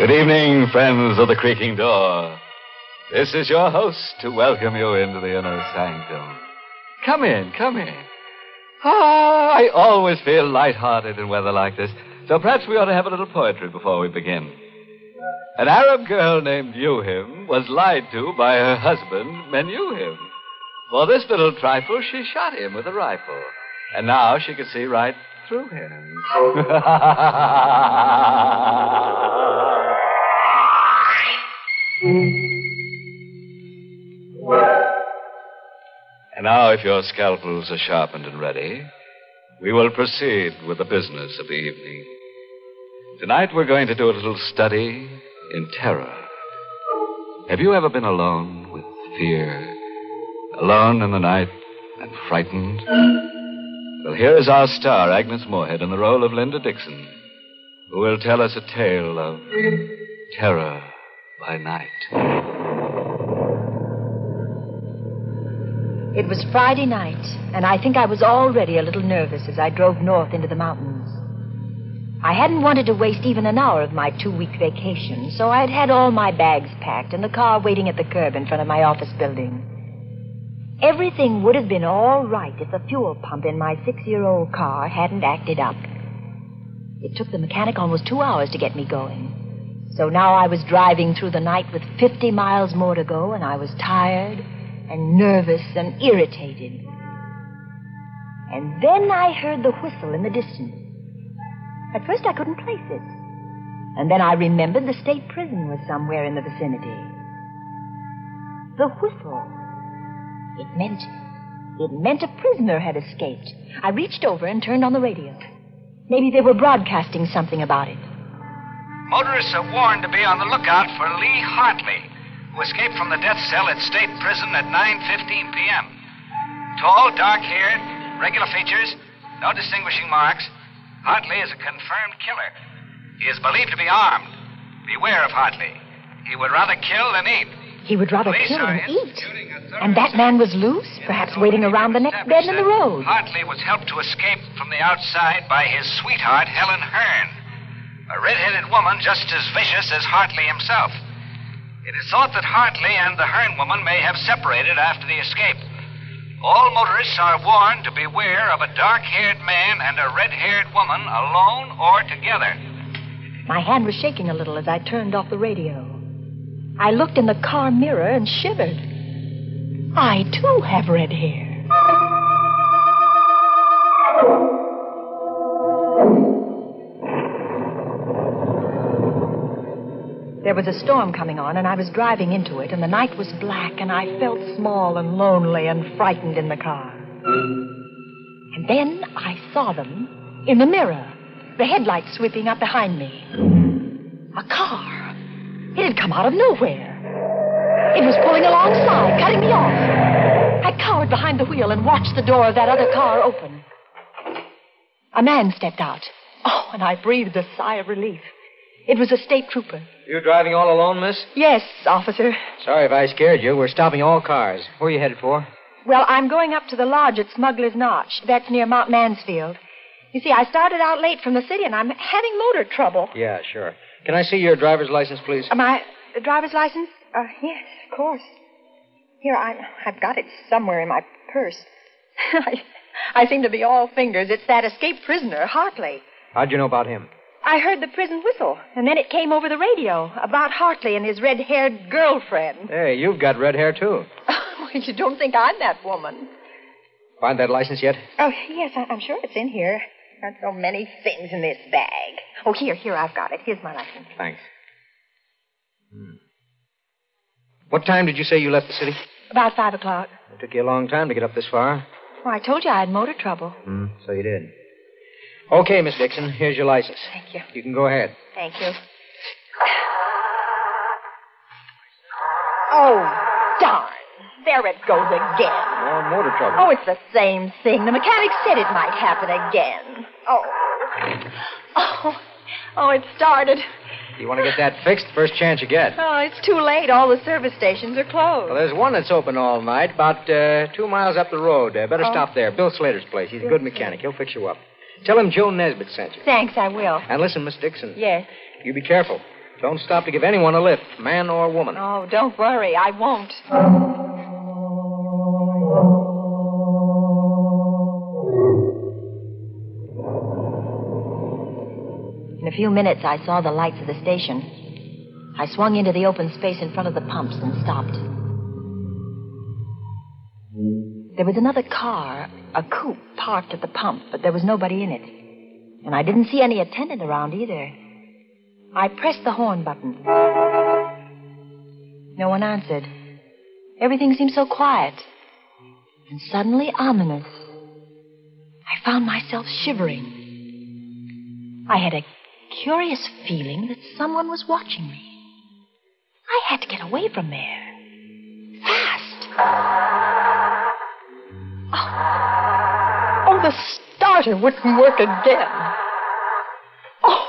Good evening, friends of the creaking door. This is your host to welcome you into the inner sanctum. Come in, come in. I always feel lighthearted in weather like this, so perhaps we ought to have a little poetry before we begin. An Arab girl named Yuhim was lied to by her husband, Menuhim. For this little trifle, she shot him with a rifle. And now she can see right through him. And now, if your scalpels are sharpened and ready, we will proceed with the business of the evening. Tonight we're going to do a little study in terror. Have you ever been alone with fear? Alone in the night and frightened? Well, here is our star, Agnes Moorehead, in the role of Linda Dixon, who will tell us a tale of terror by night. It was Friday night, and I think I was already a little nervous as I drove north into the mountains. I hadn't wanted to waste even an hour of my 2-week vacation, so I'd had all my bags packed and the car waiting at the curb in front of my office building. Everything would have been all right if the fuel pump in my 6-year-old car hadn't acted up. It took the mechanic almost 2 hours to get me going. So now I was driving through the night with 50 miles more to go, and I was tired and nervous and irritated. And then I heard the whistle in the distance. At first I couldn't place it. And then I remembered the state prison was somewhere in the vicinity. The whistle. It meant a prisoner had escaped. I reached over and turned on the radio. Maybe they were broadcasting something about it. Motorists are warned to be on the lookout for Lee Hartley, who escaped from the death cell at state prison at 9:15 p.m. Tall, dark-haired, regular features, no distinguishing marks. Hartley is a confirmed killer. He is believed to be armed. Beware of Hartley. He would rather kill than eat. He would rather kill than eat. And that man was loose, perhaps waiting around the next bend in the road. Hartley was helped to escape from the outside by his sweetheart, Helen Hearn, a red-headed woman just as vicious as Hartley himself. It is thought that Hartley and the Hearn woman may have separated after the escape. All motorists are warned to beware of a dark-haired man and a red-haired woman alone or together. My hand was shaking a little as I turned off the radio. I looked in the car mirror and shivered. I, too, have red hair. There was a storm coming on, and I was driving into it, and the night was black, and I felt small and lonely and frightened in the car. And then I saw them in the mirror, the headlights sweeping up behind me. A car. It had come out of nowhere. It was pulling alongside, cutting me off. I cowered behind the wheel and watched the door of that other car open. A man stepped out. Oh, and I breathed a sigh of relief. It was a state trooper. You driving all alone, miss? Yes, officer. Sorry if I scared you. We're stopping all cars. Where are you headed for? Well, I'm going up to the lodge at Smuggler's Notch. That's near Mount Mansfield. You see, I started out late from the city, and I'm having motor trouble. Yeah, sure. Can I see your driver's license, please? My driver's license? Yes, of course. Here, I've got it somewhere in my purse. I seem to be all fingers. It's that escaped prisoner, Hartley. How'd you know about him? I heard the prison whistle, and then it came over the radio about Hartley and his red-haired girlfriend. Hey, you've got red hair, too. You don't think I'm that woman. Find that license yet? Oh, yes, I'm sure it's in here. Got so many things in this bag. Oh, here, I've got it. Here's my license. Thanks. What time did you say you left the city? About 5 o'clock. It took you a long time to get up this far. Well, I told you I had motor trouble. So you did. Okay, Miss Dixon, here's your license. Thank you. You can go ahead. Thank you. Oh, darn. There it goes again. More motor trouble. Oh, it's the same thing. The mechanic said it might happen again. Oh, it started. You want to get that fixed the first chance you get. Oh, it's too late. All the service stations are closed. Well, there's one that's open all night, about 2 miles up the road. Better stop there. Bill Slater's place. He's a good mechanic. He'll fix you up. Tell him Joe Nesbitt sent you. Thanks, I will. And listen, Miss Dixon. Yes. You be careful. Don't stop to give anyone a lift, man or woman. Oh, don't worry. I won't. In a few minutes, I saw the lights of the station. I swung into the open space in front of the pumps and stopped. There was another car, a coupe, parked at the pump, but there was nobody in it. And I didn't see any attendant around either. I pressed the horn button. No one answered. Everything seemed so quiet. And suddenly ominous. I found myself shivering. I had a curious feeling that someone was watching me. I had to get away from there. Fast. Oh, the starter wouldn't work again. Oh,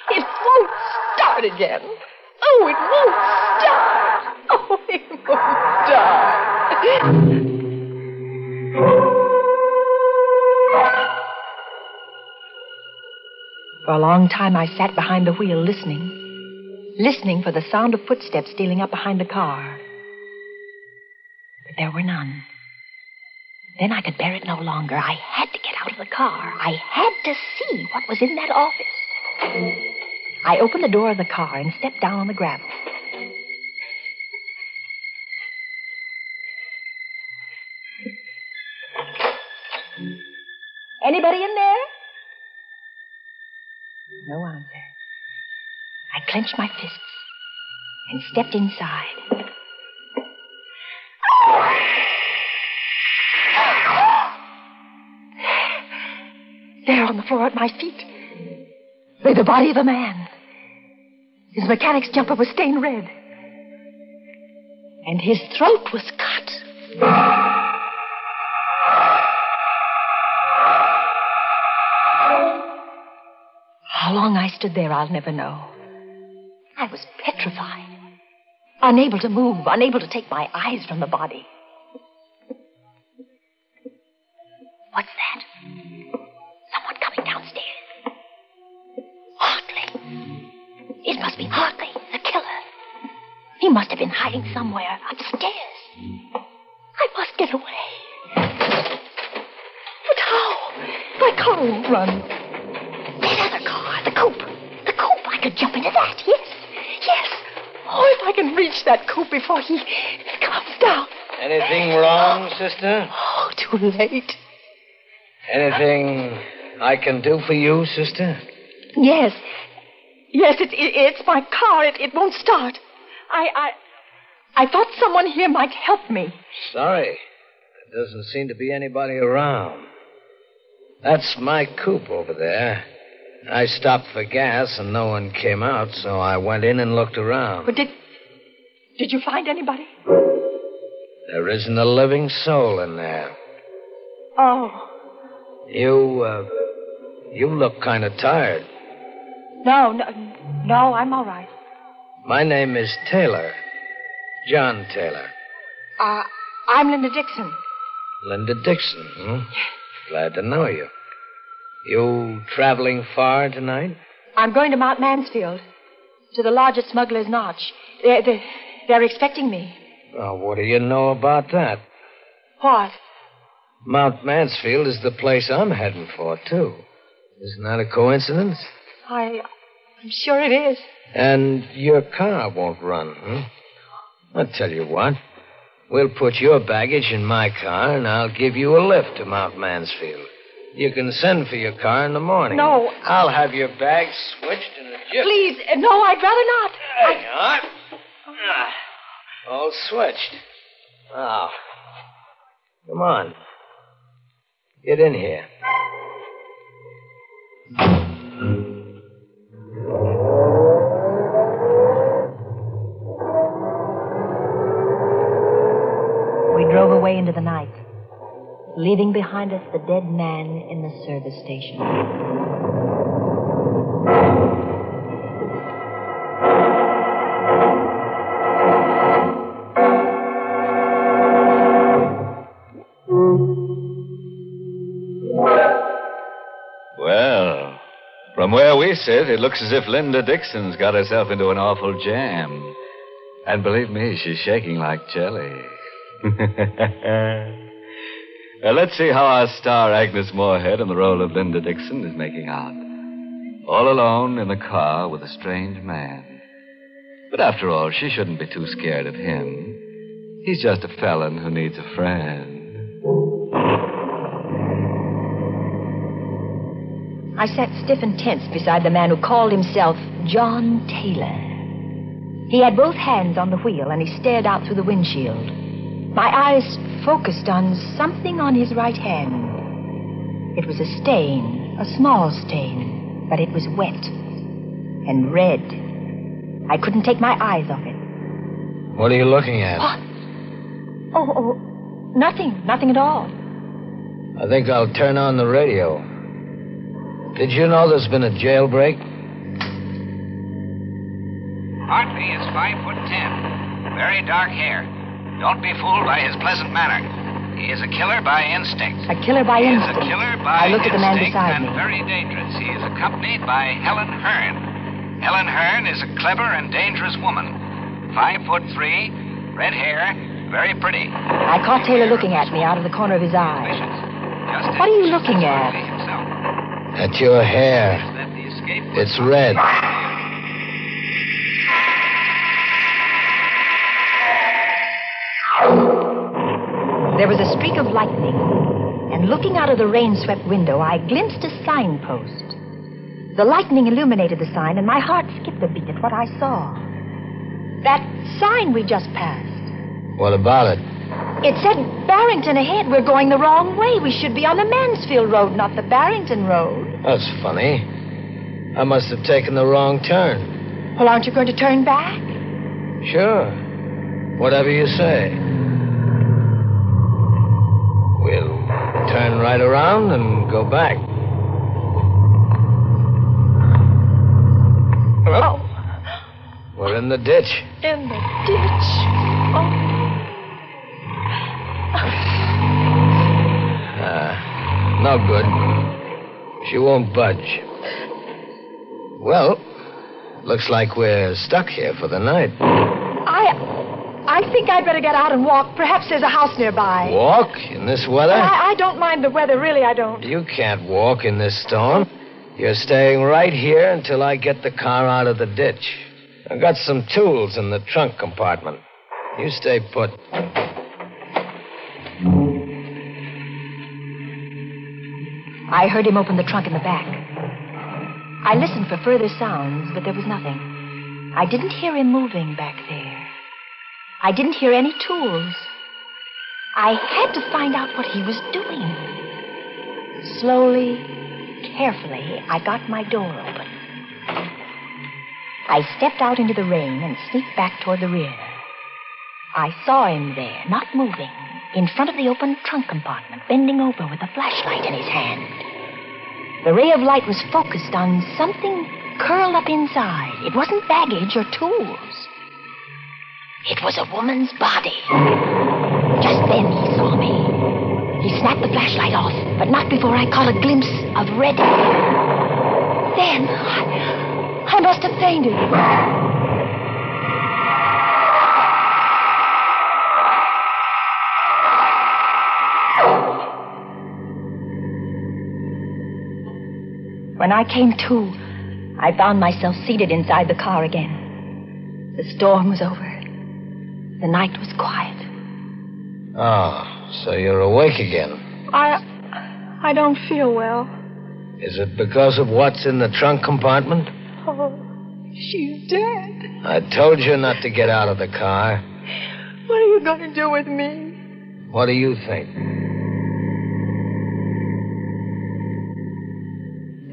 it won't start again. Oh, it won't start. Oh, it won't start. For a long time, I sat behind the wheel listening for the sound of footsteps stealing up behind the car. But there were none. Then I could bear it no longer. I had to get out of the car. I had to see what was in that office. I opened the door of the car and stepped down on the gravel. Anybody in there? No answer. I clenched my fists and stepped inside. There on the floor at my feet lay the body of a man. His mechanic's jumper was stained red. And his throat was cut. How long I stood there, I'll never know. I was petrified. Unable to move, unable to take my eyes from the body. What's that? Someone coming downstairs. Hartley. It must be Hartley, the killer. He must have been hiding somewhere upstairs. I must get away. But how? My car won't run. That other car, the coupe. The coupe, I could jump into that, yes. Yes. Oh, if I can reach that coupe before he comes down. Anything wrong, sister? Oh, too late. Anything I can do for you, sister? Yes. Yes, it's my car. It won't start. I thought someone here might help me. Sorry. There doesn't seem to be anybody around. That's my coupe over there. I stopped for gas and no one came out, so I went in and looked around. But did you find anybody? There isn't a living soul in there. Oh. You look kind of tired. No, I'm all right. My name is Taylor. John Taylor. I'm Linda Dixon. Linda Dixon, hmm? Glad to know you. You traveling far tonight? I'm going to Mount Mansfield, to the lodge at Smuggler's Notch. They're expecting me. Oh, what do you know about that? What? Mount Mansfield is the place I'm heading for, too. Isn't that a coincidence? I'm sure it is. And your car won't run, hmm? I'll tell you what. We'll put your baggage in my car, and I'll give you a lift to Mount Mansfield. You can send for your car in the morning. No. I'll have your bags switched in a jiff. Please, no, I'd rather not. There you are. All switched. Now, come on. Get in here. We drove away into the night, leaving behind us the dead man in the service station. From where we sit, it looks as if Linda Dixon's got herself into an awful jam. And believe me, she's shaking like jelly. Let's see how our star Agnes Moorehead in the role of Linda Dixon is making out. All alone in the car with a strange man. But after all, she shouldn't be too scared of him. He's just a felon who needs a friend. I sat stiff and tense beside the man who called himself John Taylor. He had both hands on the wheel, and he stared out through the windshield. My eyes focused on something on his right hand. It was a stain, a small stain, but it was wet and red. I couldn't take my eyes off it. What are you looking at? Oh, nothing at all. I think I'll turn on the radio. Did you know there's been a jailbreak? Hartley is 5'10", very dark hair. Don't be fooled by his pleasant manner. He is a killer by instinct. A killer by He instinct. is a killer by I looked at the man instinct beside and me. very dangerous. He is accompanied by Helen Hearn. Helen Hearn is a clever and dangerous woman. 5'3", red hair, very pretty. I caught Taylor looking at me out of the corner of his eye. Just What are you as looking at? Hartley himself. At your hair. That the escape was It's red. There was a streak of lightning, and looking out of the rain-swept window, I glimpsed a signpost. The lightning illuminated the sign, and my heart skipped a beat at what I saw. That sign we just passed. What about it? It said Barrington ahead. We're going the wrong way. We should be on the Mansfield Road, not the Barrington Road. That's funny. I must have taken the wrong turn. Well, aren't you going to turn back? Sure. Whatever you say. We'll turn right around and go back. Oh, We're in the ditch. in the ditch. Oh. No good. She won't budge. Well, looks like we're stuck here for the night. I think I'd better get out and walk. Perhaps there's a house nearby. Walk in this weather? I don't mind the weather, really, I don't. You can't walk in this storm. You're staying right here until I get the car out of the ditch. I've got some tools in the trunk compartment. You stay put. I heard him open the trunk in the back. I listened for further sounds, but there was nothing. I didn't hear him moving back there. I didn't hear any tools. I had to find out what he was doing. Slowly, carefully, I got my door open. I stepped out into the rain and sneaked back toward the rear. I saw him there, not moving, in front of the open trunk compartment, bending over with a flashlight in his hand. The ray of light was focused on something curled up inside. It wasn't baggage or tools. It was a woman's body. Just then he saw me. He snapped the flashlight off, but not before I caught a glimpse of red hair. Then I must have fainted. When I came to, I found myself seated inside the car again. The storm was over. The night was quiet. Oh, so you're awake again. I don't feel well. Is it because of what's in the trunk compartment? Oh, she's dead. I told you not to get out of the car. What are you going to do with me? What do you think?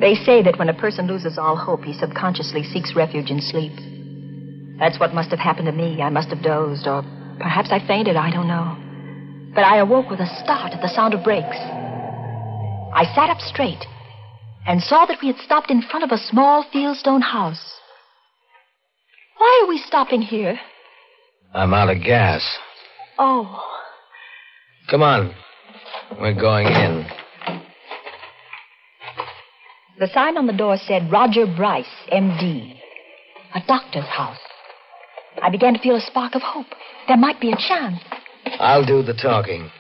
They say that when a person loses all hope, he subconsciously seeks refuge in sleep. That's what must have happened to me. I must have dozed, or perhaps I fainted, I don't know. But I awoke with a start at the sound of brakes. I sat up straight and saw that we had stopped in front of a small fieldstone house. Why are we stopping here? I'm out of gas. Oh. Come on. We're going in. The sign on the door said Roger Bryce, M.D., a doctor's house. I began to feel a spark of hope. There might be a chance. I'll do the talking.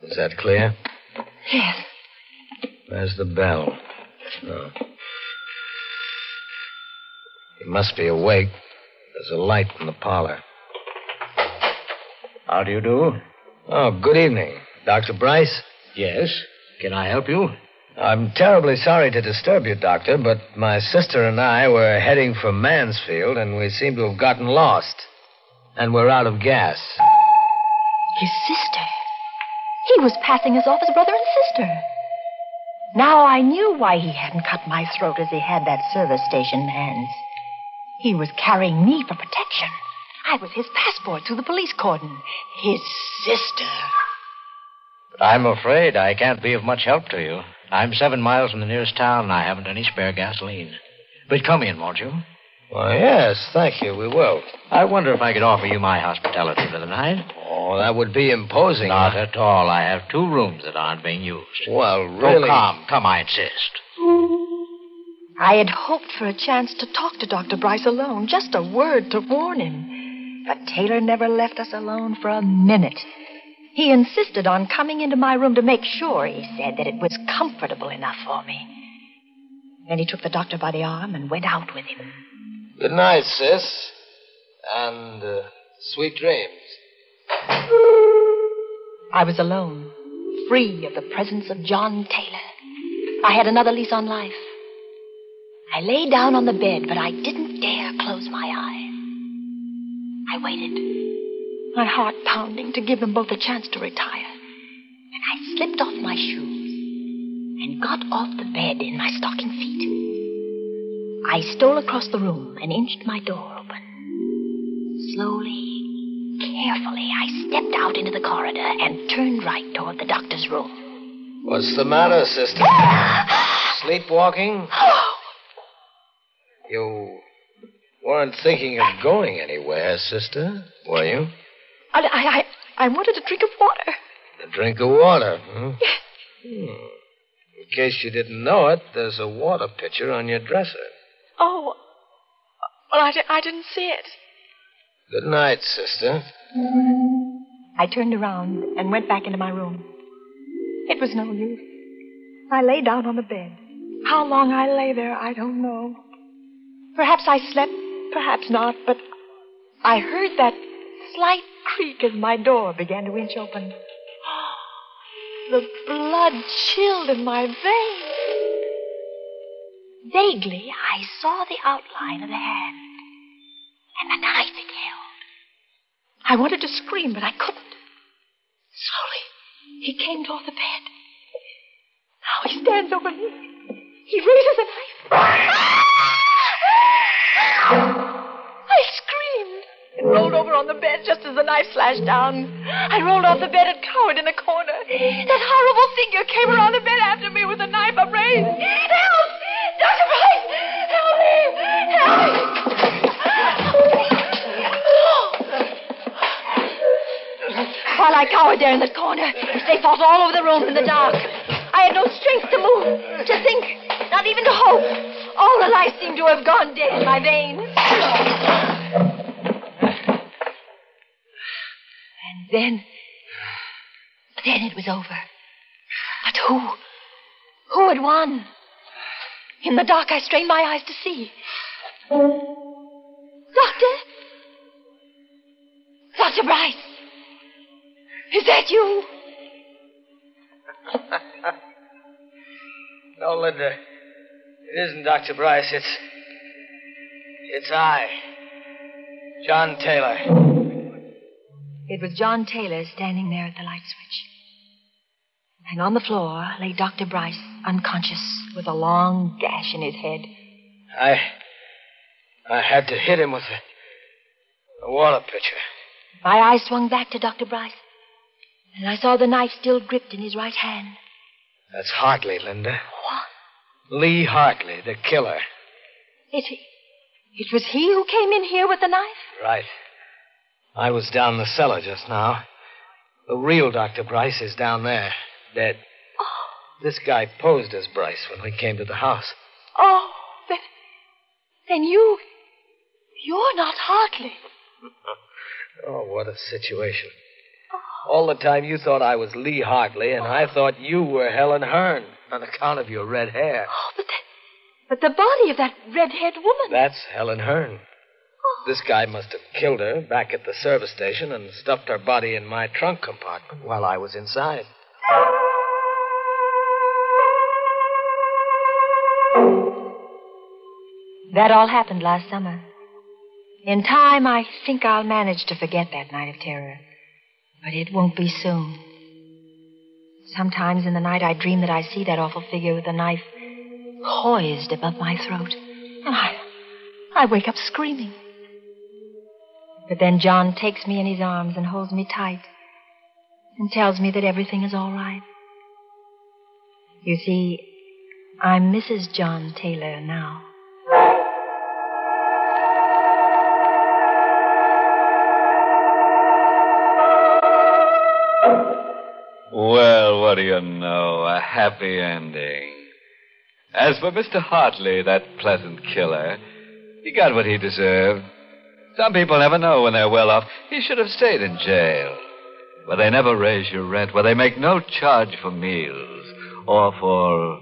Is that clear? Yes. There's the bell. Oh. He must be awake. There's a light in the parlor. How do you do? Oh, good evening. Dr. Bryce? Yes. Can I help you? I'm terribly sorry to disturb you, Doctor, but my sister and I were heading for Mansfield, and we seem to have gotten lost. And we're out of gas. His sister. He was passing us off as brother and sister. Now I knew why he hadn't cut my throat as he had that service station man's. He was carrying me for protection. I was his passport through the police cordon. His sister. But I'm afraid I can't be of much help to you. I'm 7 miles from the nearest town, and I haven't any spare gasoline. But come in, won't you? Well, yes, thank you, we will. I wonder if I could offer you my hospitality for the night. Oh, that would be imposing. Not at all. I have 2 rooms that aren't being used. Well, really... Oh, come, I insist. I had hoped for a chance to talk to Dr. Bryce alone, just a word to warn him. But Taylor never left us alone for a minute. He insisted on coming into my room to make sure, he said, that it was comfortable enough for me. Then he took the doctor by the arm and went out with him. Good night, sis. And sweet dreams. I was alone, free of the presence of John Taylor. I had another lease on life. I lay down on the bed, but I didn't dare close my eyes. I waited, my heart pounding to give them both a chance to retire. And I slipped off my shoes and got off the bed in my stocking feet. I stole across the room and inched my door open. Slowly, carefully, I stepped out into the corridor and turned right toward the doctor's room. What's the matter, sister? Sleepwalking? You weren't thinking of going anywhere, sister, were you? I wanted a drink of water. A drink of water, huh? In case you didn't know it, there's a water pitcher on your dresser. Oh, well, I didn't see it. Good night, sister. I turned around and went back into my room. It was no use. I lay down on the bed. How long I lay there, I don't know. Perhaps I slept, perhaps not, but I heard that slight creak as my door began to inch open. The blood chilled in my veins. Vaguely, I saw the outline of the hand and the knife it held. I wanted to scream, but I couldn't. Slowly, he came toward the bed. Now he stands over me. He raises a knife. I screamed and rolled over on the bed just as the knife slashed down. I rolled off the bed and cowered in a corner. That horrible figure came around the bed after me with a knife upraised. Help! Dr. Bryce! Help me! Help me! While I cowered there in the corner, they fought all over the room in the dark. I had no strength to move, to think, not even to hope. All the life seemed to have gone dead in my veins. And then it was over. But who? Who had won? In the dark, I strained my eyes to see. Doctor? Dr. Bryce? Is that you? No, Linda. It isn't Dr. Bryce. It's I. John Taylor. It was John Taylor standing there at the light switch. And on the floor lay Dr. Bryce, unconscious, with a long gash in his head. I had to hit him with a water pitcher. My eyes swung back to Dr. Bryce, and I saw the knife still gripped in his right hand. That's Hartley, Linda. What? Lee Hartley, the killer. It was he who came in here with the knife? Right. I was down the cellar just now. The real Dr. Bryce is down there, dead. Oh. This guy posed as Bryce when we came to the house. Then you're not Hartley. Oh, what a situation. All the time you thought I was Lee Hartley, and I thought you were Helen Hearn on account of your red hair. Oh, but the body of that red-haired woman. That's Helen Hearn. This guy must have killed her back at the service station and stuffed her body in my trunk compartment while I was inside. That all happened last summer. In time, I think I'll manage to forget that night of terror. But it won't be soon. Sometimes in the night, I dream that I see that awful figure with the knife poised above my throat. And I wake up screaming. But then John takes me in his arms and holds me tight and tells me that everything is all right. You see, I'm Mrs. John Taylor now. Well, what do you know? A happy ending. As for Mr. Hartley, that pleasant killer, he got what he deserved. Some people never know when they're well off. He should have stayed in jail, where they never raise your rent, where they make no charge for meals or for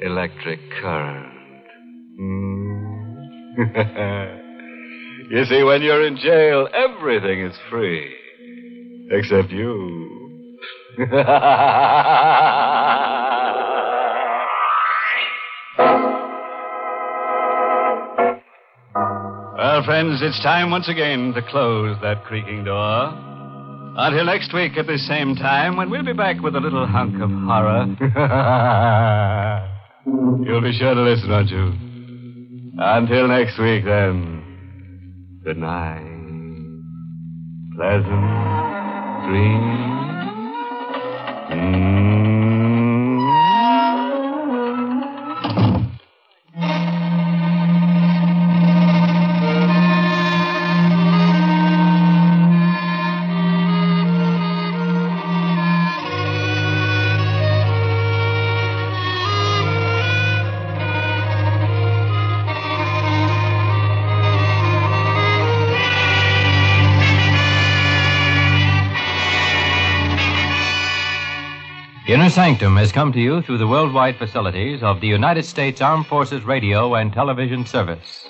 electric current. You see, when you're in jail, everything is free, except you. Well, friends, it's time once again to close that creaking door. Until next week at the same time, when we'll be back with a little hunk of horror. You'll be sure to listen, won't you? Until next week, then. Good night. Pleasant dreams. Inner Sanctum has come to you through the worldwide facilities of the United States Armed Forces Radio and Television Service.